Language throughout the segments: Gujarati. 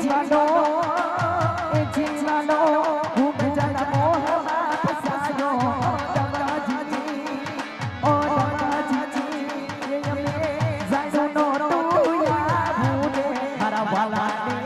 જીવાનો હું બજાના મોહમાં ફસાયો દમાજી ઓ દમાજી અમે જાણો નો તુયા ભૂલે મારા વાલાને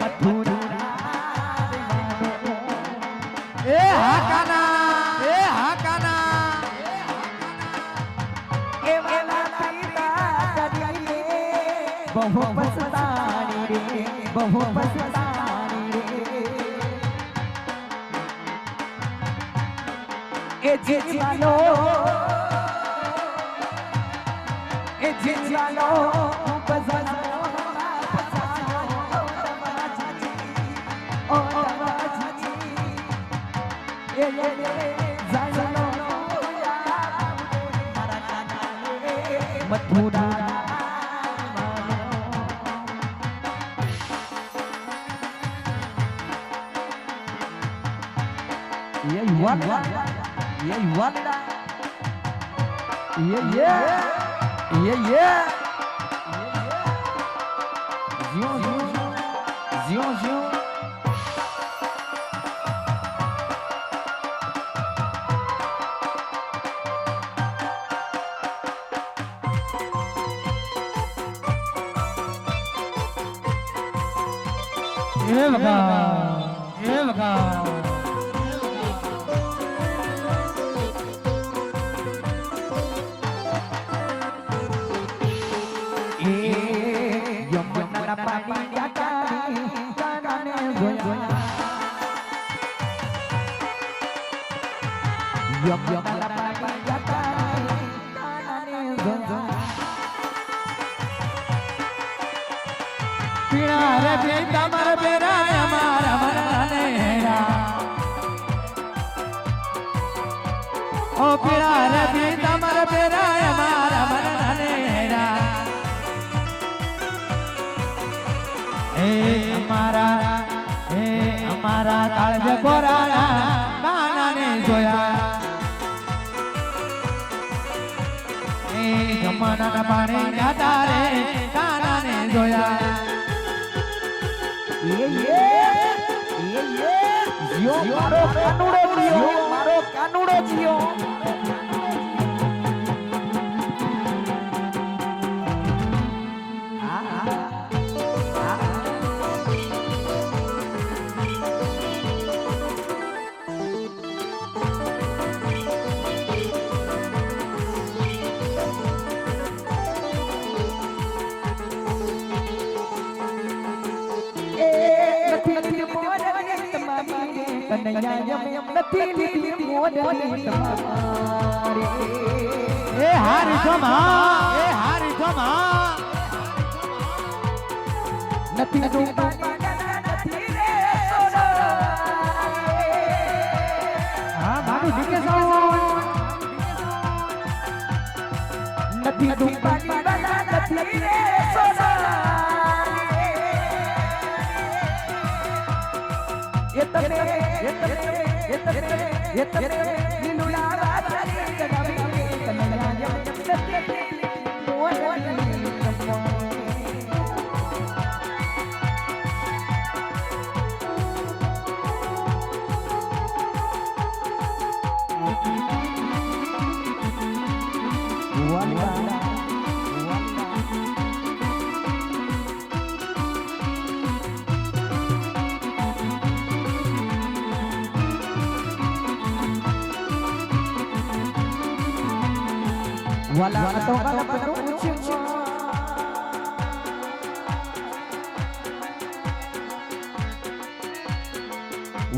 મથુરા એ હાકાના એ વાલા પિતા કરીએ બહુ પછતાણી રે બહુ પછતાણી રે એ જીવાનો બજાનો ઓ દમાજી એ જાણો મથુરા ये युवा ये जियो એ વગા यमुना पानी जाकारी कानाने जोया यमुना पानी जाकारी कानाने जोया પીણા રે પીતા મર બેરા અમારા મરને હેરા ઓ પીણા રે પીતા મર બેરા અમારા મરને હેરા હે અમારા કાળજે કોરાના કાનાને જોયા એ જમાનાના પાણી જાતા રે કાનાને જોયા ये जियो मारो कानूड़ो जियो કનૈયા નથી લીધી મોડલી તમારી એ હારી જમા નથી નથી રે હા મારું દીકે સાવ નથી નથી રે वाला तो वाला पूछो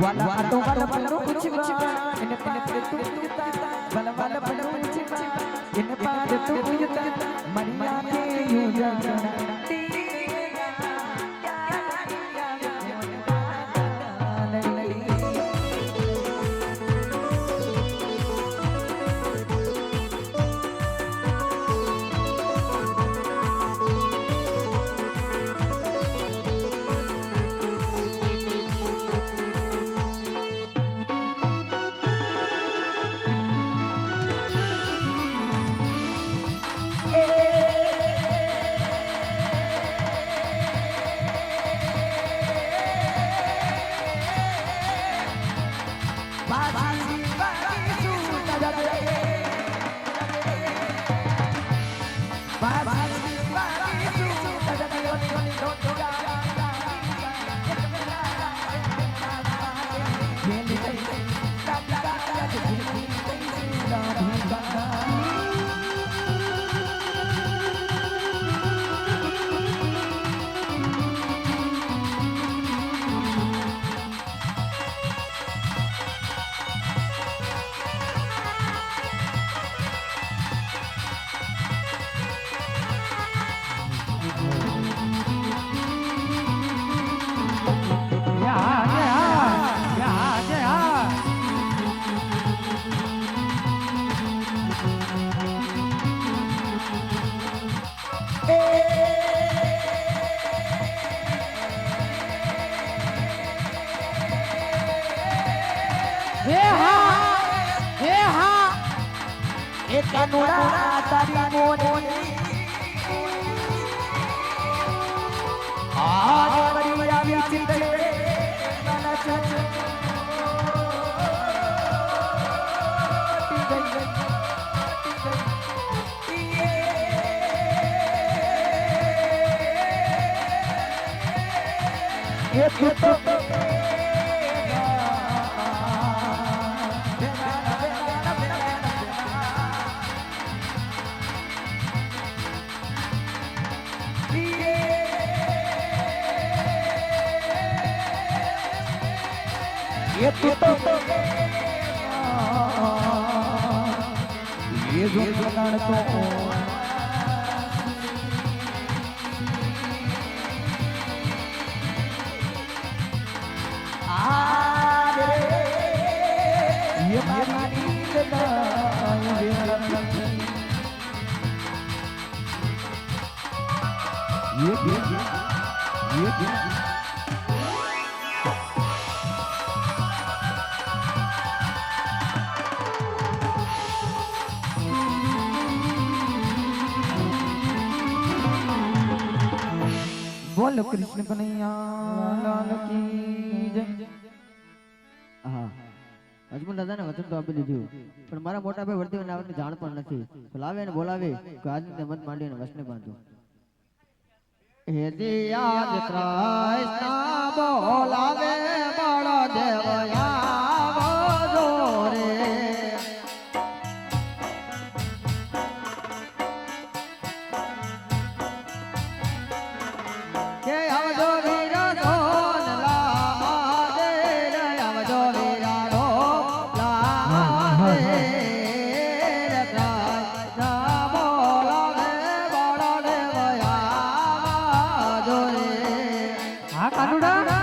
वाला तो वाला पूछो इन्हें पार तू पूछता वाला वाला पूछो इन्हें पार तू पूछता मरिया के यूं जाना બાજી બાજી સૂતા જગે બાજી બાજી સૂતા જગે ઓની ડોડા ખેલી ગઈ કાકા ખેલી ગઈ રાધી કાકા કાનુડા તારી મોની આજ વરી આવી ચિંતે નાના ચાચા ये तो ये जो जगाड़ तो ये मानी ये बोल कृष्ण कन्हैया लाल की जय હા અજમલ દાદાને વચન તો આપી દીધું પણ મારા મોટા ભાઈ વર્તીને આવને જાણ પણ નથી તો લાવે અને બોલાવે કે આજને મત માંડીને વસને બાંધો હે દિયા કૃષ્ણ બોલાવે બળો દેવ આવો જોરે કે આવજો વીર ધોન લામા દે આવજો વીર ધો લામા દે કૃષ્ણ બોલાવે બળો દેવ આવો જોરે હા કાનુડા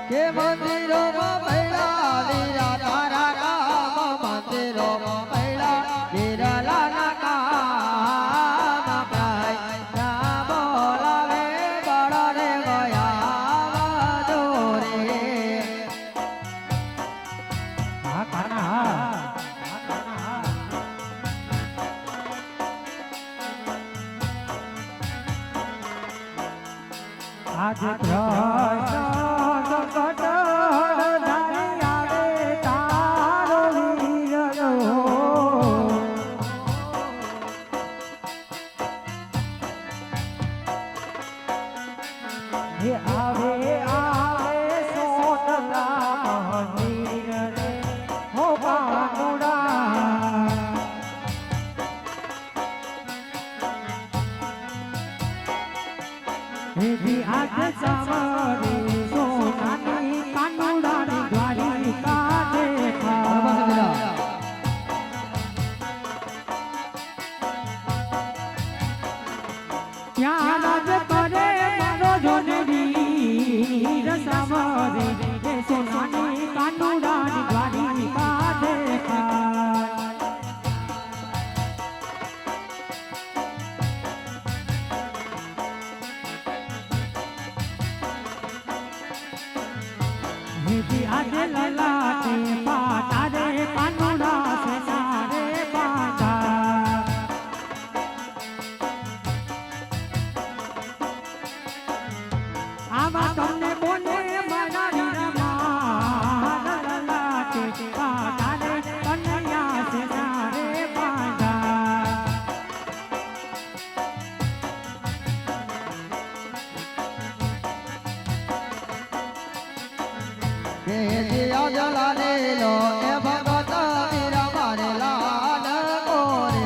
કે મંદિરોમાં ભૈલા વીરા તારા કામ મંદિરોમાં ભૈલા વીરલાના કામ કાય ના બોલાવે બળો રે ગયા દોરે હા કાના આજ કૃષ્ણ આમાં તમને બોલે મારા વીરા લલાટે પાટાને કનૈયા છે સારે બાંધા કે દિયા જલાલે લો એ ભગત વીરા મારે લાલ કોરે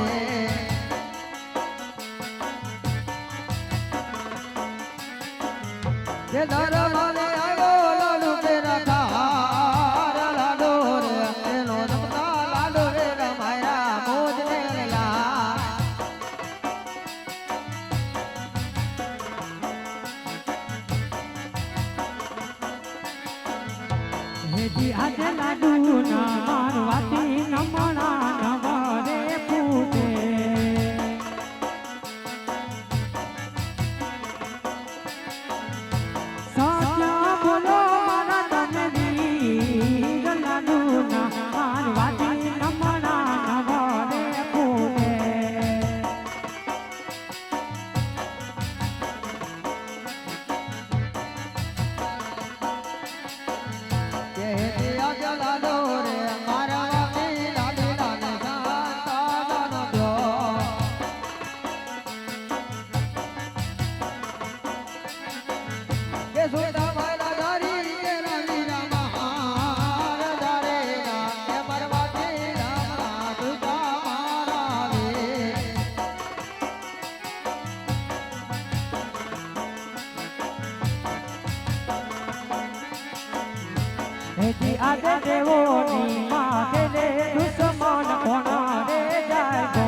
કે દરબારે આવ્યો લાડુ કે રખાર લાડુ રે એનો રમતા લાડુ રે રમાયા મોજ ને લા હેજી આજે લાડુ ના મારવાતી નમણા નવરે ફૂટે સત્ય બોલો મારા તમે વીર લાડુ ના મારવાતી નમણા નવરે ફૂટે કે દિયા જલાલો રે મારા વાતી લાડુ લાલ શાંતા નો બ્યો કે સુતા મારા દારી કે રાણી રામા દારે ના કે પરવાતી રામા સુતા મારા વે હેજી આજે દેવોની માથે રે દુશ્મન કોના રે જાય ગો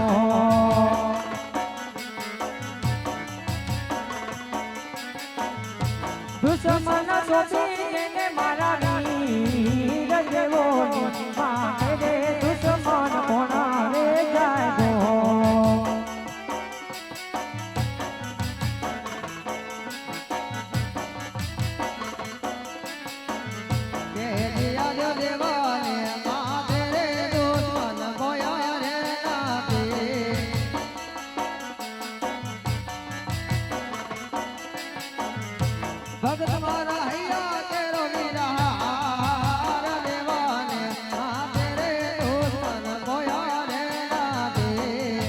દુશ્મન સોચી ને મારા વીર દેવોની માથે રે દુશ્મન કોના રે જાય ગો કે દિયા જો દેવાને માથે રે દુશ્મન ગોયા રે નાથી ભગત મારા હૈયા તેરો વીરા દેવાને માથે રે દુશ્મન ગોયા રે નાથી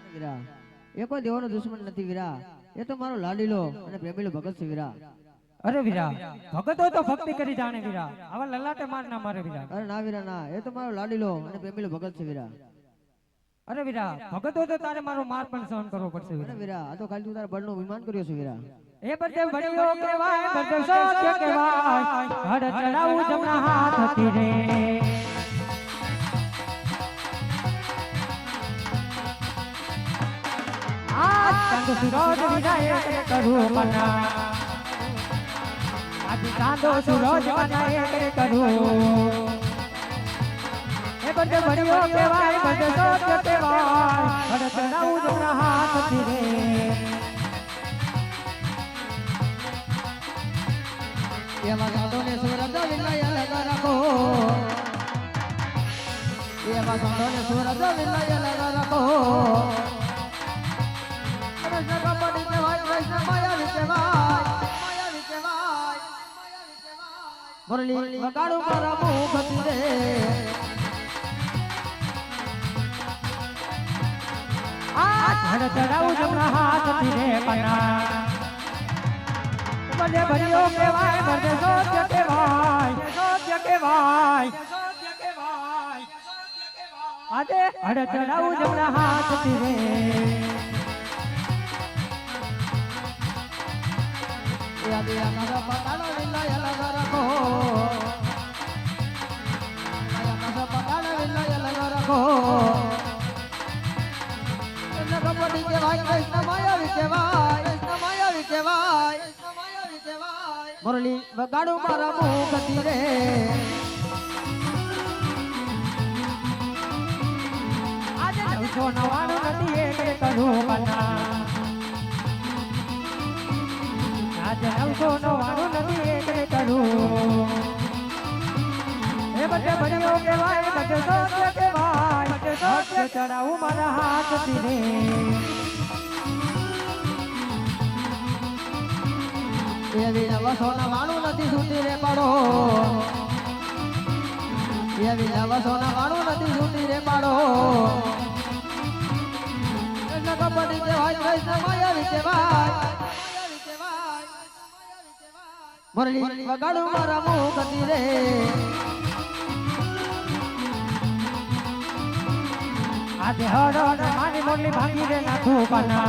વીરા એ કોઈ દેવાનો દુશ્મન નથી વીરા એ તો મારો લાડીલો અને પ્રેમીલો ભગત છે વીરા અરે વીરા ભગત હોય તો ભક્તિ કરી જાણે વીરા આવા લલાટે માર ના મારે વીરા અરે ના વીરા ના એ તો મારો લાડીલો અને પ્રેમીલો ભગત છે વીરા અરે વીરા ભગત હોય તો તારે મારો માર પણ સહન કરવો પડશે અરે વીરા વીરા આ તો ખાલી તું તારા બળનો અભિમાન કર્યો છે વીરા એ બધે ભણ્યો કેવાય બધે સત્ય કેવાય હડ ચડાવું જમણા હાથ હતી રે આજ ચાંદો સૂરજ વિનાય કરું મના આજ ચાંદો સૂરજ વિનાય કરું એ બધે ભણ્યો કેવાય બધે સત્ય કેવાય હડ ચડાવું જમણા હાથ હતી રે એવા સાંધોને સુરત વિલય લગ રાખો એવા સાંધોને સુરત વિલય લગ રાખો અરે જગા પડી કહેવાય વૈષ્ણવ માયા કહેવાય મુરલી વગાડું મારા મુખથી રે આજ હડ ચડાવું જમણા હાથથી રે પના બધે ભર્યો કેવાય બધે સત્ય કેવાય સત્ય કેવાય આજે હડ ચડાવું જમણા હાથથી રે યાદ મારા પટાળો વિલય લગ રાખો મારા પટાળો વિલય લગ રાખો જગા પડી કહેવાય વૈષ્ણવ માયા કહેવાય મુરલી વગાડું મારા મુખથી રે આજે 999 નથી એક કરું મના આજે 999 નથી એક કરું એ બધે ભર્યો કેવાય બધે સત્ય કેવાય સત્ય ચડાવું મારા હાથથી રે એવી નવસોના વાળું નથી છૂટી રે પાડો એવી નવસોના વાળું નથી છૂટી રે પાડો કબડ્ડી કહેવાય વૈષ્ણવ માયાવી કહેવાય મુરલી વગાડું મારા મુખથી રે આજે હડ મારી મોરલી ભાંગી દે નાખું કના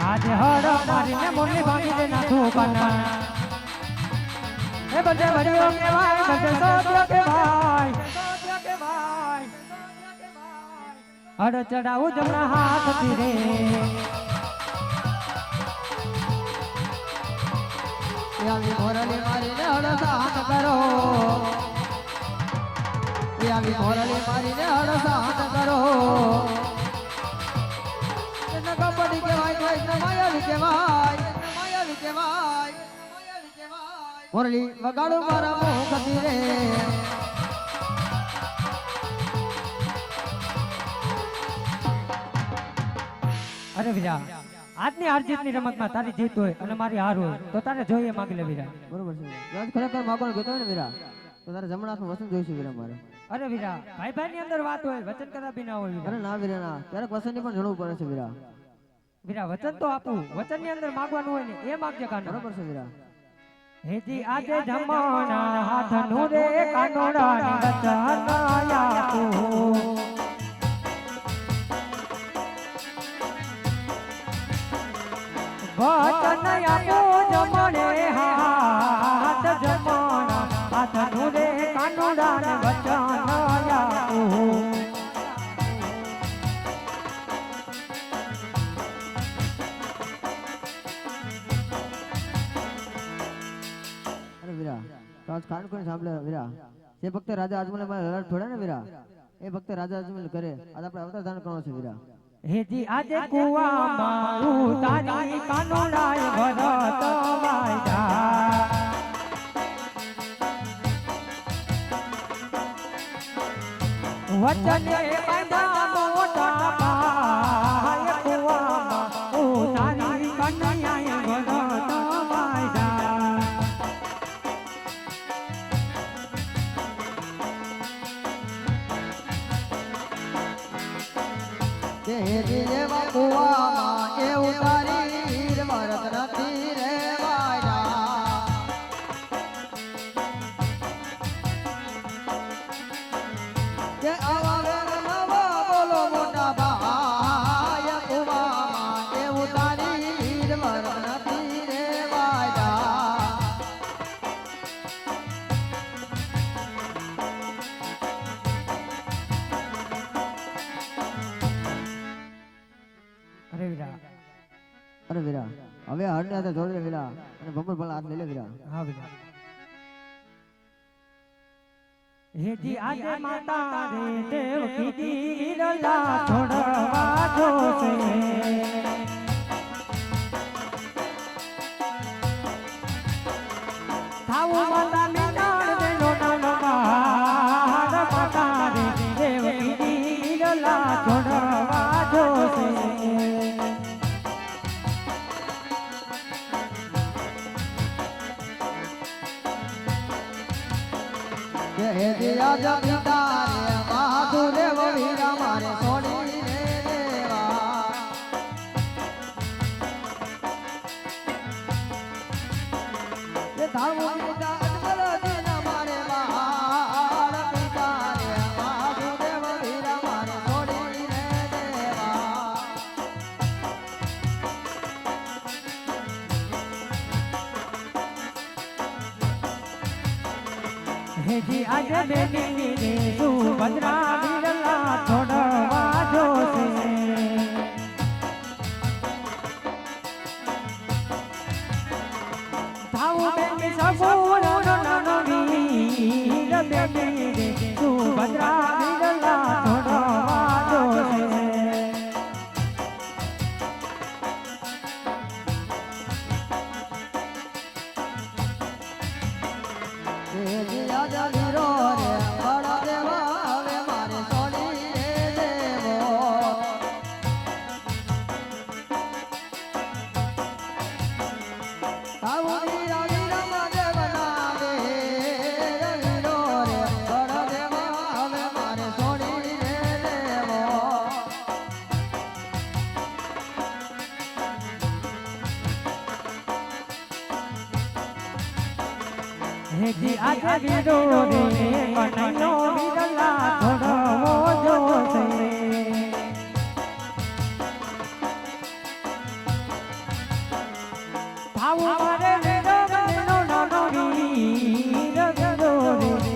આજે હડ મારીને મોરલી ભાંગી દે નાખું કના એ બધે વડીઓ કહેવાય બધે સત્ય કહેવાય હડ ચડાવું જમણા હાથથી રે આવી મોરલી મારીને હડસાત કરો આવી મોરલી મારીને હડસાત કરો એને કબડ્ડી કહેવાય વૈષ્ણવ માયાવી કહેવાય મોરલી વગાડું મારા મુખથી રે અરે વીરા આજની હાર જીતની રમતમાં તારી જીત હોય અને મારી હાર હોય તો તારે જોઈએ માગી લે વીરા બરોબર છે આજ ખરેખર માગવાનું કહેતો હોય ને વીરા તો તારે જમણાનું વસન જોઈશે વીરા મારે અરે વીરા ભાઈ ભાઈ ની અંદર વાત હોય વચન કદાપી બી ના હોય વીરા. અરે ના વીરા ના ક્યારેક વસનની પણ જરૂર પડે છે વીરા વીરા વચન તો આપું વચન ની અંદર માગવાનું હોય ને એ માગજે કાનો બરોબર છે વીરા હેજી આજે જમણા હાથ નું રે કાનોડા ની વચન આપું વચન આપું જમણે હાથ જમણા હાથ નું રે કાનોડા ની વચન આપું અરે વીરા તો આજ કાન કોને સાંભળે વીરા જે ભક્ત રાજા અજમલ માં લડાટ છોડે ને વીરા એ ભક્ત રાજા અજમલ કરે આજ આપણે અવતાર ધારણ કરવાનો છે વીરા હેજી આજે કુવામાં ઉતારી કાનોડાય ભરત વાયદા વચને બાંધા મોટા પાય કુવામાં ઉતારી કન્યાય ભરત વાયદા કે દેવા કુવામાં એ ઉતારી વીર ભરત નથી રે વાયડા કે આવા વેર નવા બોલો મોટા ભાઈ કુવામાં એ ઉતારી વીર ભરત નથી રે વાયડા અરે વીરા અરે વીરા હવે હરને હાથે જોડી લે વીરા અને ભમર ભલા હાથ લઈ લે વીરા હા વીરા હેજી આજે માતા રે દેવ કીધી વીરલા છોડવા જોશે થાવું માતા મિટાડ દેનો નાનો માર માતા રે દેવ કીધી વીરલા છોડવા જોશે કે હે દિયા જપિતા રે મહાદેવ વીરા મારે છોડી રે દેવા કે ધાવું પિતા અજમલ દિના મારે મહાર પિતા રે મહાદેવ વીરા મારે છોડી રે દેવા હેજી આજે બેની રે સુભદ્રા વીરલા છોડવા જોશે થાવું બેની સબૂરો નાનો વીર બેની રે સુભદ્રા વીરલા છોડવા જોશે હે દિયા જવીરો રે બળદેવા હવે મારે છોડી આજે વીરો રે કનૈયો વીરલા છોડવો જોશે થાવું મારે વીરો બનેનો નાનો વીર વીરો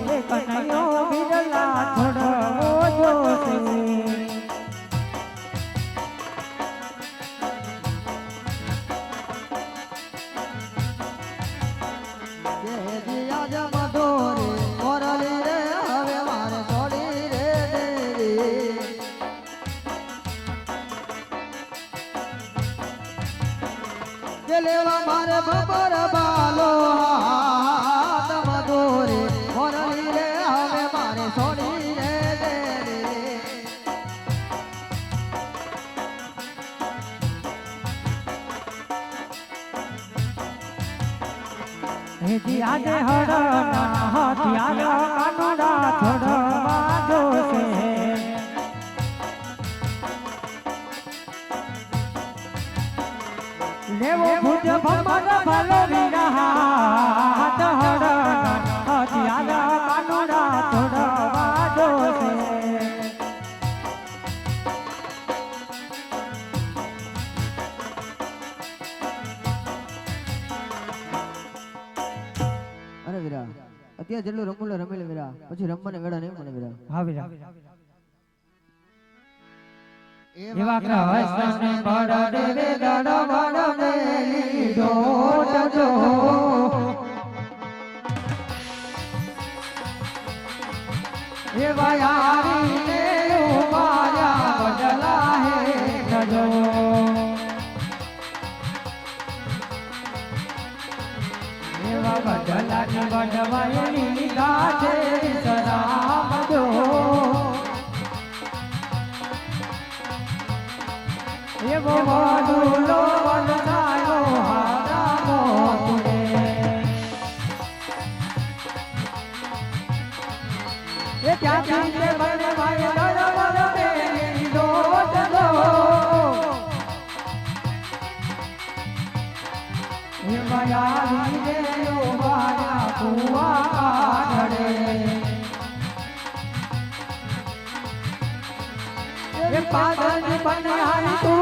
રે કનૈયો વીરલા છોડવો જોશે લેવા મારે બબર બાલો હાથ મધોરે મોરલી રે હવે મારે સોની રે દે હેજી આજે હડના હથિયાર કાનુડા છોડવા જોશે લેવો ભુજ ભમર ભલો વિરાટ હડના હથિયાર કાનુડા છોડવા જોશે અરે વીરા અત્યારે જેટલું રમવું રમેલ વીરા પછી રમવાને વેળા નહીં મળે વીરા હા વીરા એવા કૃષ્ણ બળ દેવે દડ બળ લીધો જજો એવા યારીને ઉમાર્યા બદલા હે જજો એવા બદલાની બદવાયેલી ગાજે સરામ જો એવો વાડુલો વલસાયો હારામો તુડે એ ત્યાંથી તે બનવાય દરવર મેલી દોડલો એ માયાવી રે ઉભાયા કુવા કાઢડે એ પાદની બનહારી તું